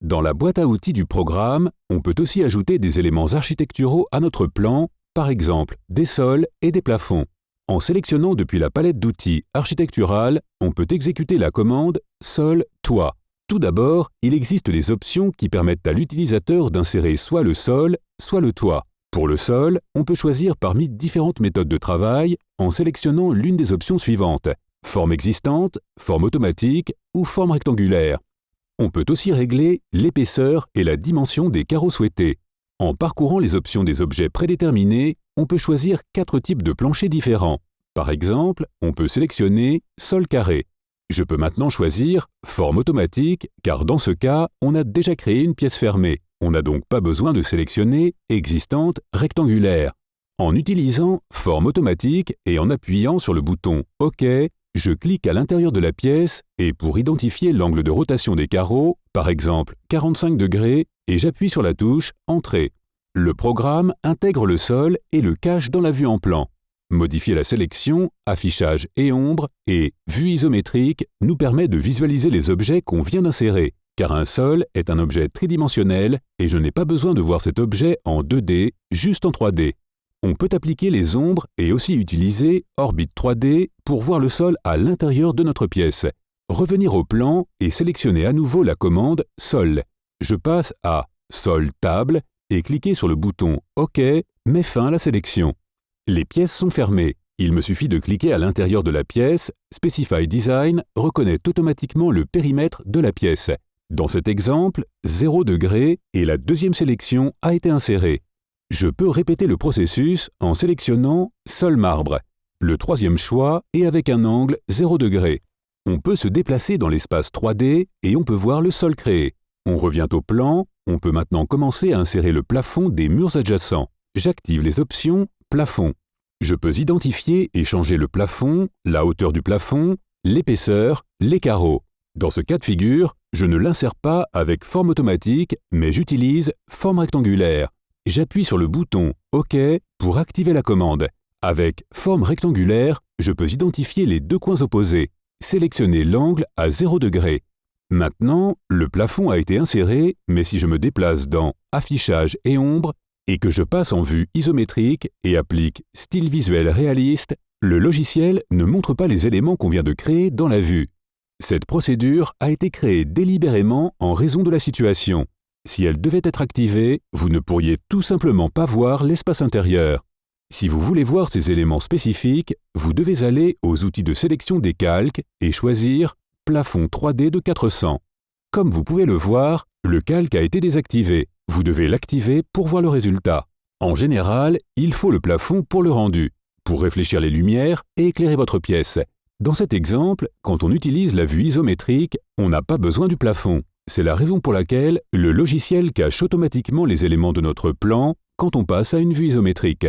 Dans la boîte à outils du programme, on peut aussi ajouter des éléments architecturaux à notre plan, par exemple des sols et des plafonds. En sélectionnant depuis la palette d'outils architecturale, on peut exécuter la commande « Sol, toit ». Tout d'abord, il existe des options qui permettent à l'utilisateur d'insérer soit le sol, soit le toit. Pour le sol, on peut choisir parmi différentes méthodes de travail en sélectionnant l'une des options suivantes: forme existante, forme automatique ou forme rectangulaire. On peut aussi régler l'épaisseur et la dimension des carreaux souhaités. En parcourant les options des objets prédéterminés, on peut choisir 4 types de planchers différents. Par exemple, on peut sélectionner sol carré. Je peux maintenant choisir forme automatique, car dans ce cas, on a déjà créé une pièce fermée. On n'a donc pas besoin de sélectionner existante rectangulaire. En utilisant forme automatique et en appuyant sur le bouton OK, je clique à l'intérieur de la pièce et pour identifier l'angle de rotation des carreaux, par exemple 45 degrés, et j'appuie sur la touche Entrée. Le programme intègre le sol et le cache dans la vue en plan. Modifier la sélection, affichage et ombre et vue isométrique nous permet de visualiser les objets qu'on vient d'insérer, car un sol est un objet tridimensionnel et je n'ai pas besoin de voir cet objet en 2D, juste en 3D. On peut appliquer les ombres et aussi utiliser Orbit 3D pour voir le sol à l'intérieur de notre pièce. Revenir au plan et sélectionner à nouveau la commande Sol. Je passe à Sol table et cliquer sur le bouton OK met fin à la sélection. Les pièces sont fermées. Il me suffit de cliquer à l'intérieur de la pièce. Specify Design reconnaît automatiquement le périmètre de la pièce. Dans cet exemple, 0 degré et la deuxième sélection a été insérée. Je peux répéter le processus en sélectionnant Sol marbre. Le troisième choix est avec un angle 0 degré. On peut se déplacer dans l'espace 3D et on peut voir le sol créé. On revient au plan, on peut maintenant commencer à insérer le plafond des murs adjacents. J'active les options Plafond. Je peux identifier et changer le plafond, la hauteur du plafond, l'épaisseur, les carreaux. Dans ce cas de figure, je ne l'insère pas avec forme automatique, mais j'utilise forme rectangulaire. J'appuie sur le bouton OK pour activer la commande. Avec forme rectangulaire, je peux identifier les deux coins opposés, sélectionner l'angle à 0 degré. Maintenant, le plafond a été inséré, mais si je me déplace dans Affichage et ombre et que je passe en vue isométrique et applique Style visuel réaliste, le logiciel ne montre pas les éléments qu'on vient de créer dans la vue. Cette procédure a été créée délibérément en raison de la situation. Si elle devait être activée, vous ne pourriez tout simplement pas voir l'espace intérieur. Si vous voulez voir ces éléments spécifiques, vous devez aller aux outils de sélection des calques et choisir Plafond 3D de 400. Comme vous pouvez le voir, le calque a été désactivé. Vous devez l'activer pour voir le résultat. En général, il faut le plafond pour le rendu, pour réfléchir les lumières et éclairer votre pièce. Dans cet exemple, quand on utilise la vue isométrique, on n'a pas besoin du plafond. C'est la raison pour laquelle le logiciel cache automatiquement les éléments de notre plan quand on passe à une vue isométrique.